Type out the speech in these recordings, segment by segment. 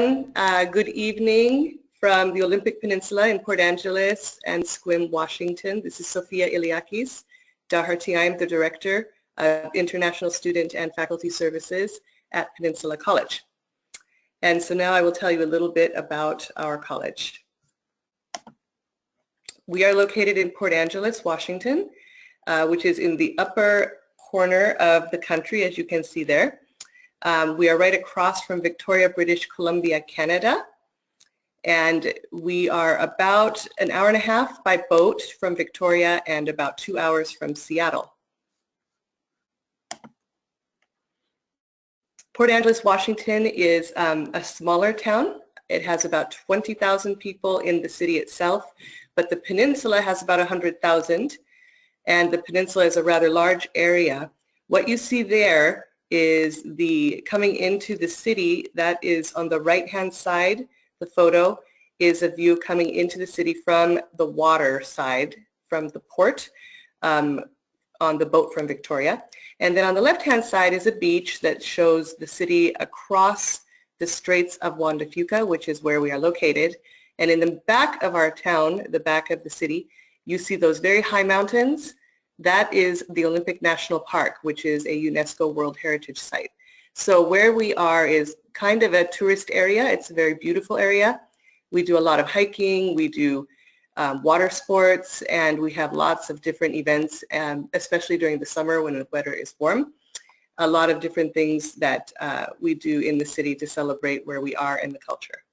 everyone. Good evening from the Olympic Peninsula in Port Angeles and Sequim, Washington. This is Sofia Iliakis Daugherty. I am the Director of International Student and Faculty Services at Peninsula College. And so now I will tell you a little bit about our college. We are located in Port Angeles, Washington, which is in the upper corner of the country, as you can see there. We are right across from Victoria, British Columbia, Canada, and we are about an hour and a half by boat from Victoria and about 2 hours from Seattle. Port Angeles, Washington is a smaller town. It has about 20,000 people in the city itself, but the peninsula has about 100,000, and the peninsula is a rather large area. What you see there is the coming into the city. That is on the right-hand side. The photo is a view coming into the city from the water side, from the port, on the boat from Victoria. And then on the left-hand side is a beach that shows the city across the Straits of Juan de Fuca, which is where we are located. And in the back of our town, the back of the city, you see those very high mountains. That is the Olympic National Park, which is a UNESCO World Heritage Site. So where we are is kind of a tourist area. It's a very beautiful area. We do a lot of hiking, we do water sports, and we have lots of different events, especially during the summer when the weather is warm. A lot of different things that we do in the city to celebrate where we are in the culture.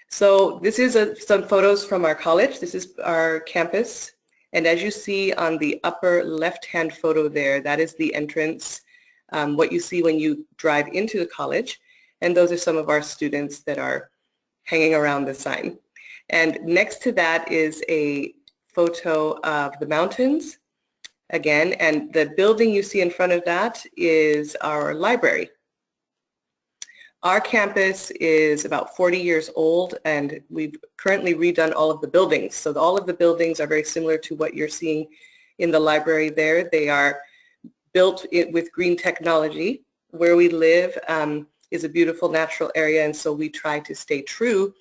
So this is some photos from our college. This is our campus. And as you see on the upper left-hand photo there, that is the entrance, what you see when you drive into the college. And those are some of our students that are hanging around the sign. And next to that is a photo of the mountains, again. And the building you see in front of that is our library. Our campus is about 40 years old, and we've currently redone all of the buildings. So all of the buildings are very similar to what you're seeing in the library there. They are built with green technology. Where we live is a beautiful natural area, and so we try to stay true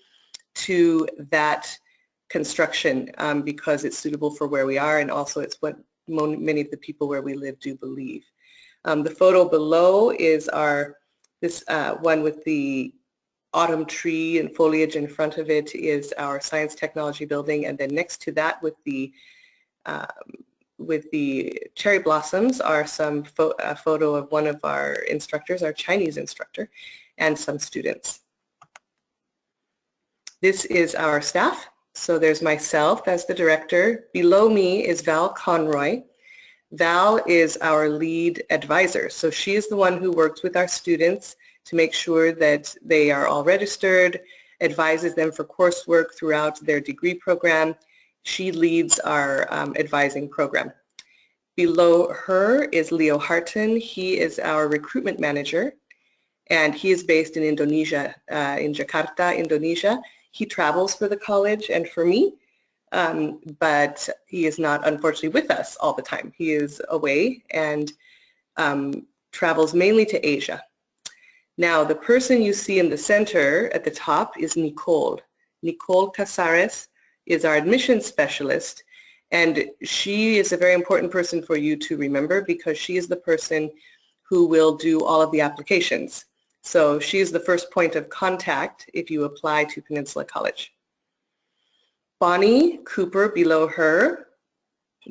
to that construction because it's suitable for where we are, and also it's what many of the people where we live do believe. The photo below is this one with the autumn tree and foliage in front of it is our science technology building, and then next to that with the cherry blossoms are a photo of one of our instructors, our Chinese instructor, and some students. This is our staff. So there's myself as the director. Below me is Val Conroy. Val is our lead advisor. So she is the one who works with our students to make sure that they are all registered, advises them for coursework throughout their degree program. She leads our advising program. Below her is Leo Harton. He is our recruitment manager, and he is based in Indonesia, in Jakarta, Indonesia. He travels for the college and for me, but he is not, unfortunately, with us all the time. He is away and travels mainly to Asia. Now, the person you see in the center at the top is Nicole. Nicole Casares is our admissions specialist, and she is a very important person for you to remember because she is the person who will do all of the applications. So she is the first point of contact if you apply to Peninsula College. Bonnie Cooper below her.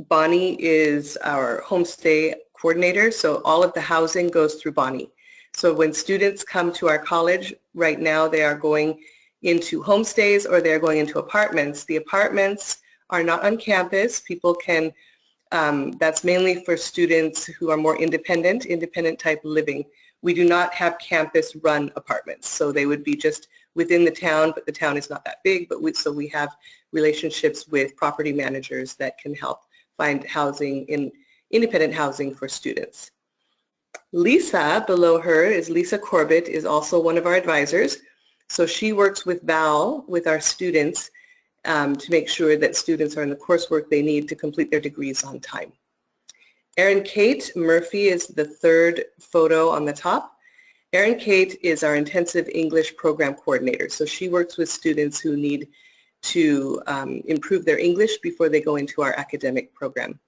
Bonnie is our homestay coordinator, so all of the housing goes through Bonnie. So when students come to our college, right now they are going into homestays or they're going into apartments. The apartments are not on campus. People can, that's mainly for students who are more independent type living. We do not have campus run apartments. So they would be just within the town, but the town is not that big. But so we have relationships with property managers that can help find housing, independent housing for students. Lisa, below her, is Lisa Corbett, is also one of our advisors. So she works with Val, with our students, to make sure that students are in the coursework they need to complete their degrees on time. Erin Kate Murphy is the third photo on the top, Erin Kate is our intensive English program coordinator. So she works with students who need to improve their English before they go into our academic program.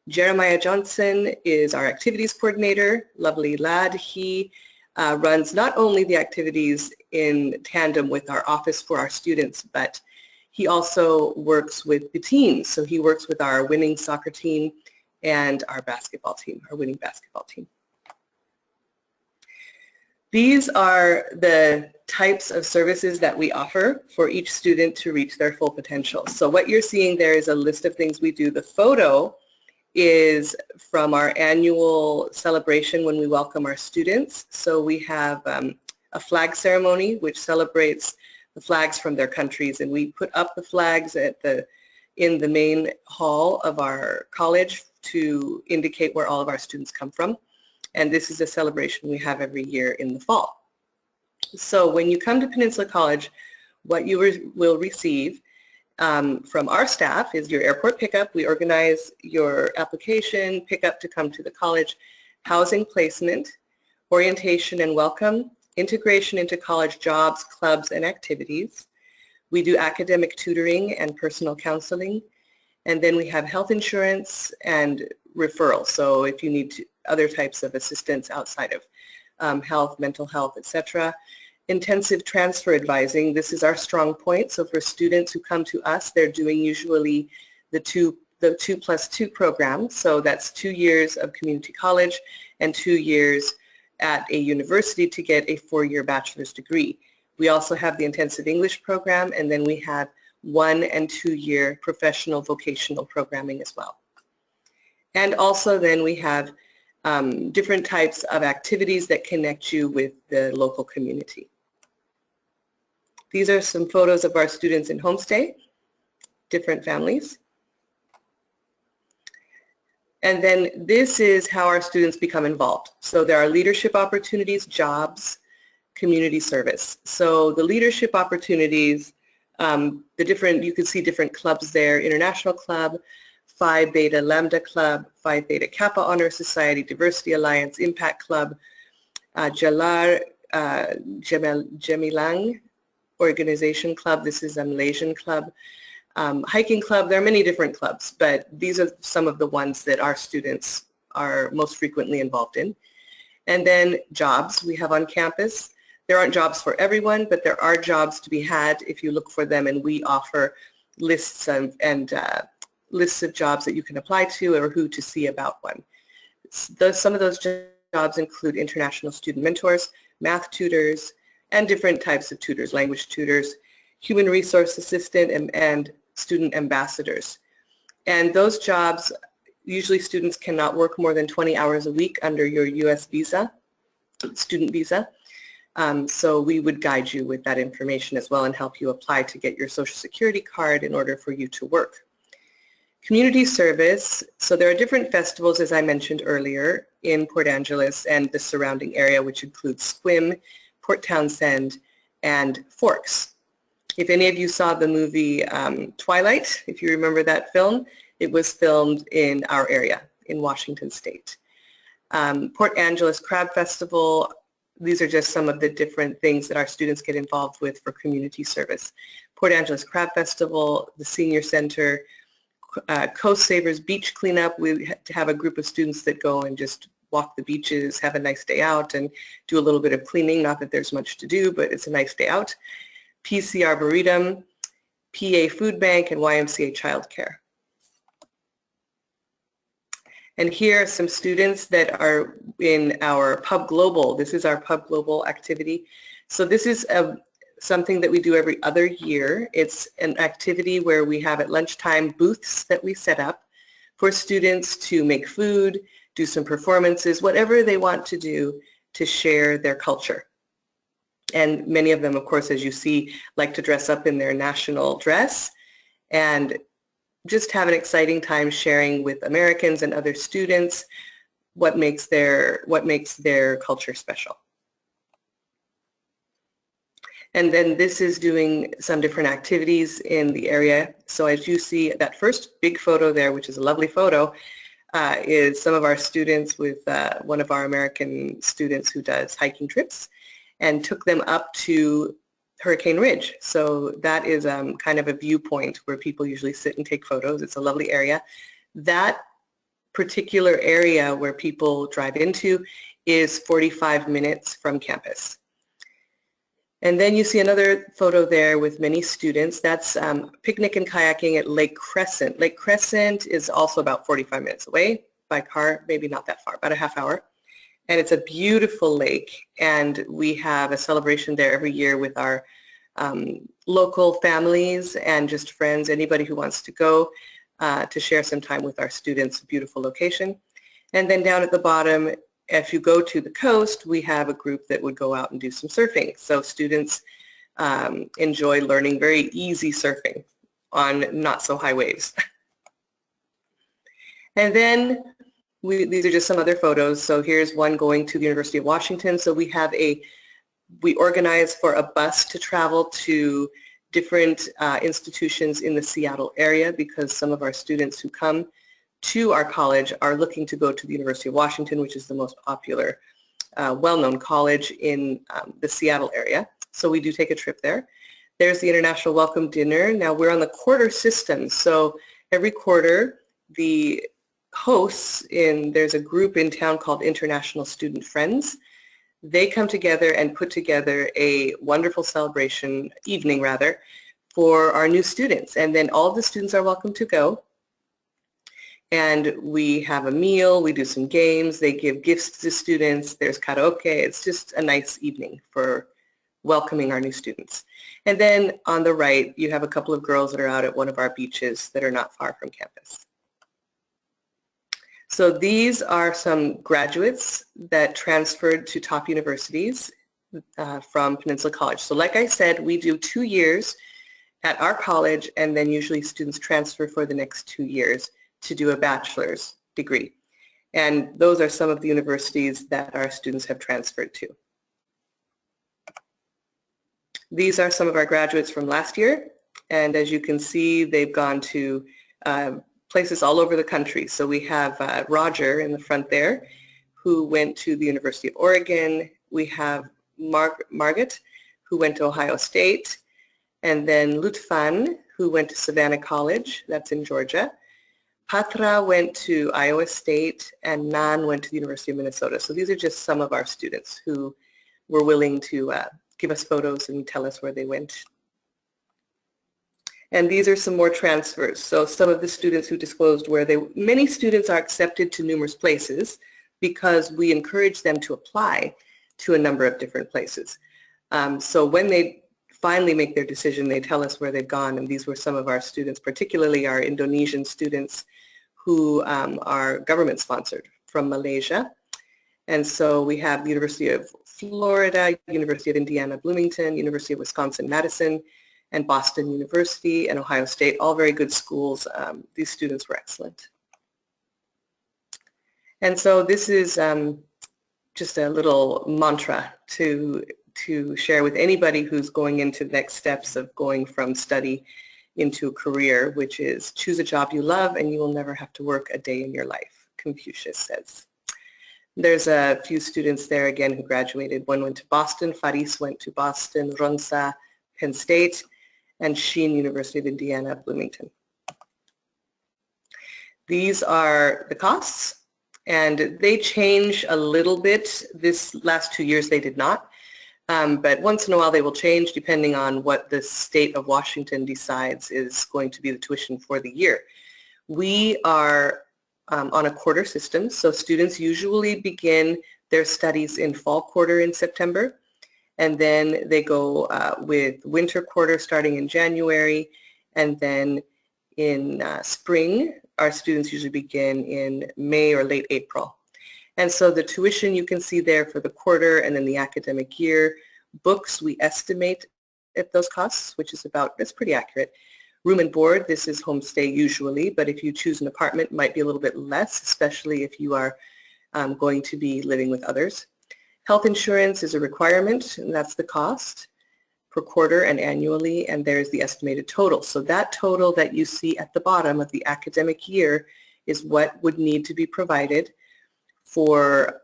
Jeremiah Johnson is our activities coordinator, lovely lad. He runs not only the activities in tandem with our office for our students, but he also works with the teams. So he works with our winning soccer team and our basketball team, our winning basketball team. These are the types of services that we offer for each student to reach their full potential. So what you're seeing there is a list of things we do. The photo is from our annual celebration when we welcome our students. So we have a flag ceremony which celebrates the flags from their countries, and we put up the flags in the main hall of our college to indicate where all of our students come from. And this is a celebration we have every year in the fall. So when you come to Peninsula College, what you will receive from our staff is your airport pickup. We organize your application, pickup to come to the college, housing placement, orientation and welcome, integration into college jobs, clubs, and activities. We do academic tutoring and personal counseling. And then we have health insurance and referral. So if you need other types of assistance outside of health, mental health, etc. Intensive transfer advising, this is our strong point. So for students who come to us, they're doing usually the 2+2 program. So that's 2 years of community college and 2 years at a university to get a 4-year bachelor's degree. We also have the intensive English program, and then we have 1- and 2-year professional vocational programming as well. And also then we have different types of activities that connect you with the local community. These are some photos of our students in homestay, different families. And then this is how our students become involved. So there are leadership opportunities, jobs, community service. So the leadership opportunities, you can see different clubs there: International Club, Phi Beta Lambda Club, Phi Theta Kappa Honor Society, Diversity Alliance, Impact Club, Jalar Gemilang Organization Club. This is a Malaysian club. Hiking Club. There are many different clubs, but these are some of the ones that our students are most frequently involved in. And then jobs we have on campus. There aren't jobs for everyone, but there are jobs to be had if you look for them, and we offer lists of jobs that you can apply to or who to see about one. Some of those jobs include international student mentors, math tutors, and different types of tutors, language tutors, human resource assistant, and student ambassadors. And those jobs, usually students cannot work more than 20 hours a week under your U.S. visa, student visa. So we would guide you with that information as well and help you apply to get your Social Security card in order for you to work. Community service, so there are different festivals, as I mentioned earlier, in Port Angeles and the surrounding area, which includes Sequim, Port Townsend, and Forks. If any of you saw the movie Twilight, if you remember that film, it was filmed in our area in Washington State. Port Angeles Crab Festival, these are just some of the different things that our students get involved with for community service. Port Angeles Crab Festival, the Senior Center, Coast Savers Beach Cleanup. We have a group of students that go and just walk the beaches, have a nice day out, and do a little bit of cleaning. Not that there's much to do, but it's a nice day out. PC Arboretum, PA Food Bank, and YMCA Childcare. And here are some students that are in our Pub Global. This is our Pub Global activity. So this is something that we do every other year. It's an activity where we have at lunchtime booths that we set up for students to make food, do some performances, whatever they want to do to share their culture. And many of them, of course, as you see, like to dress up in their national dress and just have an exciting time sharing with Americans and other students what makes their culture special. And then this is doing some different activities in the area. So as you see that first big photo there, which is a lovely photo, is some of our students with one of our American students who does hiking trips, and took them up to Hurricane Ridge. So that is kind of a viewpoint where people usually sit and take photos. It's a lovely area. That particular area where people drive into is 45 minutes from campus. And then you see another photo there with many students. That's picnic and kayaking at Lake Crescent. Lake Crescent is also about 45 minutes away by car, maybe not that far, about a half hour. And it's a beautiful lake, and we have a celebration there every year with our local families and just friends, anybody who wants to go to share some time with our students. Beautiful location. And then down at the bottom, if you go to the coast, we have a group that would go out and do some surfing. So students enjoy learning very easy surfing on not so high waves. And then these are just some other photos. So here's one going to the University of Washington. So we organize for a bus to travel to different institutions in the Seattle area, because some of our students who come to our college are looking to go to the University of Washington, which is the most popular, well-known college in the Seattle area. So we do take a trip there. There's the International Welcome Dinner. Now we're on the quarter system. So every quarter, the hosts, there's a group in town called International Student Friends. They come together and put together a wonderful celebration, evening rather, for our new students. And then all of the students are welcome to go. And we have a meal, we do some games, they give gifts to students, there's karaoke. It's just a nice evening for welcoming our new students. And then on the right, you have a couple of girls that are out at one of our beaches that are not far from campus. So these are some graduates that transferred to top universities from Peninsula College. So like I said, we do 2 years at our college, and then usually students transfer for the next 2 years to do a bachelor's degree. And those are some of the universities that our students have transferred to. These are some of our graduates from last year, and as you can see, they've gone to places all over the country. So we have Roger in the front there, who went to the University of Oregon. We have Margaret, who went to Ohio State, and then Lutfan, who went to Savannah College, that's in Georgia. Patra went to Iowa State, and Nan went to the University of Minnesota. So these are just some of our students who were willing to give us photos and tell us where they went. And these are some more transfers. So some of the students who disclosed many students are accepted to numerous places because we encourage them to apply to a number of different places. So when they finally make their decision, they tell us where they've gone, and these were some of our students, particularly our Indonesian students who are government sponsored from Malaysia. And so we have the University of Florida, University of Indiana, Bloomington, University of Wisconsin-Madison, and Boston University and Ohio State, all very good schools. These students were excellent. And so this is just a little mantra to share with anybody who's going into the next steps of going from study into a career, which is choose a job you love and you will never have to work a day in your life, Confucius says. There's a few students there again who graduated. One went to Boston, Faris went to Boston, Ronsa, Penn State, and Sheen, University of Indiana, Bloomington. These are the costs, and they change a little bit. This last 2 years they did not, but once in a while they will change depending on what the state of Washington decides is going to be the tuition for the year. We are on a quarter system, so students usually begin their studies in fall quarter in September, and then they go with winter quarter starting in January, and then in spring our students usually begin in May or late April. And so the tuition you can see there for the quarter and then the academic year. Books we estimate at those costs, which is that's pretty accurate. Room and board, this is homestay usually, but if you choose an apartment, it might be a little bit less, especially if you are going to be living with others. Health insurance is a requirement, and that's the cost per quarter and annually, and there's the estimated total. So that total that you see at the bottom of the academic year is what would need to be provided for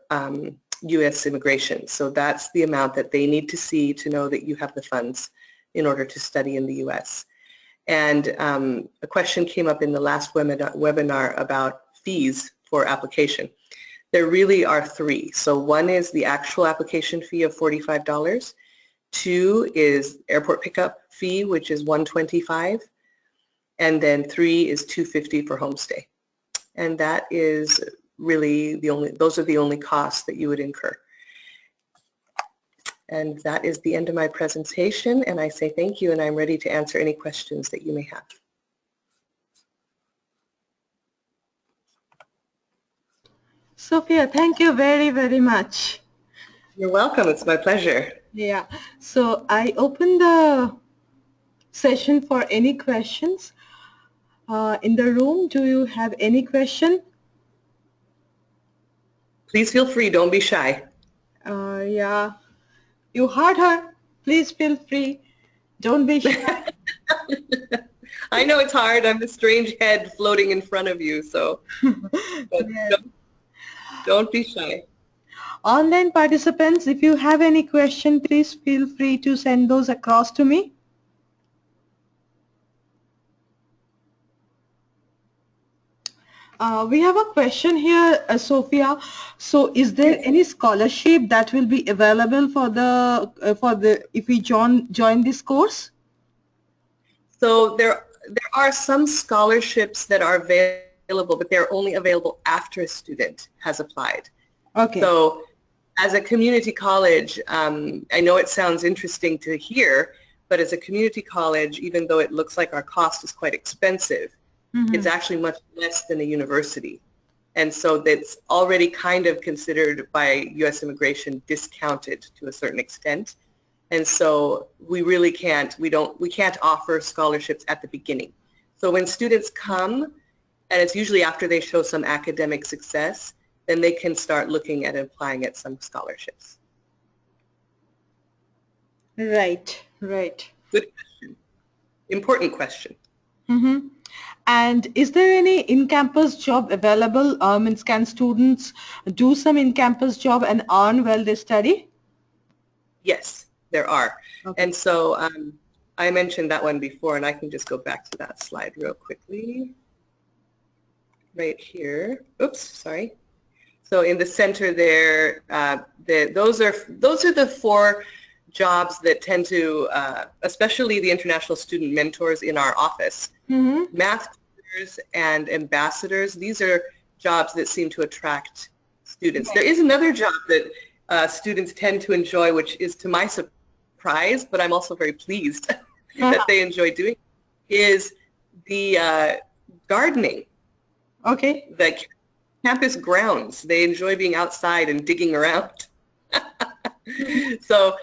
U.S. immigration. So that's the amount that they need to see to know that you have the funds in order to study in the U.S. And a question came up in the last webinar about fees for application. There really are three. So one is the actual application fee of $45. Two is airport pickup fee, which is $125. And then three is $250 for homestay. And that is really those are the only costs that you would incur. And that is the end of my presentation, and I say thank you, and I'm ready to answer any questions that you may have. Sophia, thank you very, very much. You're welcome. It's my pleasure. Yeah. So I open the session for any questions. In the room, do you have any question? Please feel free. Don't be shy. Yeah. You heard her. Please feel free. Don't be shy. I know it's hard. I'm the strange head floating in front of you, so but Yes. don't be shy. Online participants, if you have any question, please feel free to send those across to me. We have a question here, Sophia. So, is there any scholarship that will be available for the if we join this course? So there are some scholarships that are available, but they're only available after a student has applied. Okay. So as a community college, I know it sounds interesting to hear, but as a community college, even though it looks like our cost is quite expensive, it's actually much less than a university. And so that's already kind of considered by U.S. immigration discounted to a certain extent. And so we really can't offer scholarships at the beginning. So when students come, and it's usually after they show some academic success, then they can start looking at applying at some scholarships. Right, right. Good question. Important question. Mm-hmm. And is there any in-campus job available? Can students do some in-campus job and earn while they study? Yes, there are. Okay. And so I mentioned that one before, and I can just go back to that slide real quickly. Right here. Oops, sorry. So in the center there, those are the four jobs that tend to, especially the international student mentors in our office, math tutors and ambassadors. These are jobs that seem to attract students. There is another job that students tend to enjoy, which is to my surprise, but I'm also very pleased that they enjoy doing, is the gardening. Okay. The campus grounds. They enjoy being outside and digging around. So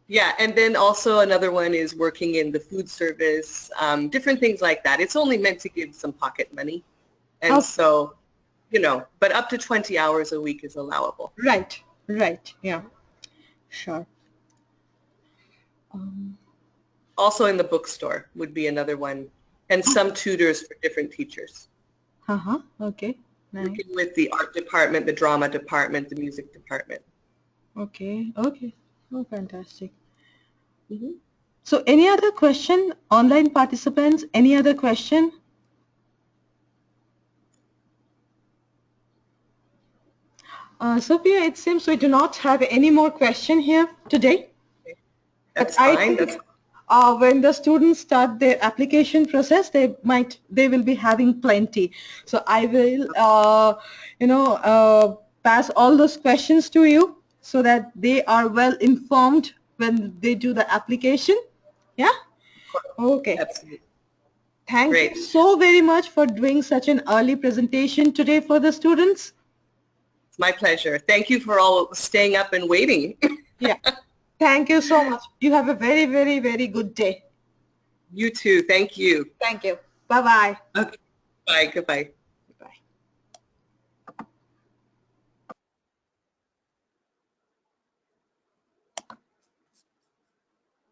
yeah, and then also another one is working in the food service, different things like that. It's only meant to give some pocket money. And so, but up to 20 hours a week is allowable. Right, right, yeah, sure. Also in the bookstore would be another one, and some tutors for different teachers. Okay. Nice. Working with the art department, the drama department, the music department. Okay, okay. Oh, fantastic. So any other question, online participants, any other question? Sophia, it seems we do not have any more question here today. That's but fine. I think when the students start their application process, they will be having plenty. So I will, pass all those questions to you so that they are well informed when they do the application. Yeah? Okay. Absolutely. Thank you so very much for doing such an early presentation today for the students. It's my pleasure. Thank you for all staying up and waiting. Yeah. Thank you so much. You have a very, very, very good day. You too. Thank you. Thank you. Bye-bye. Okay. Bye. Goodbye.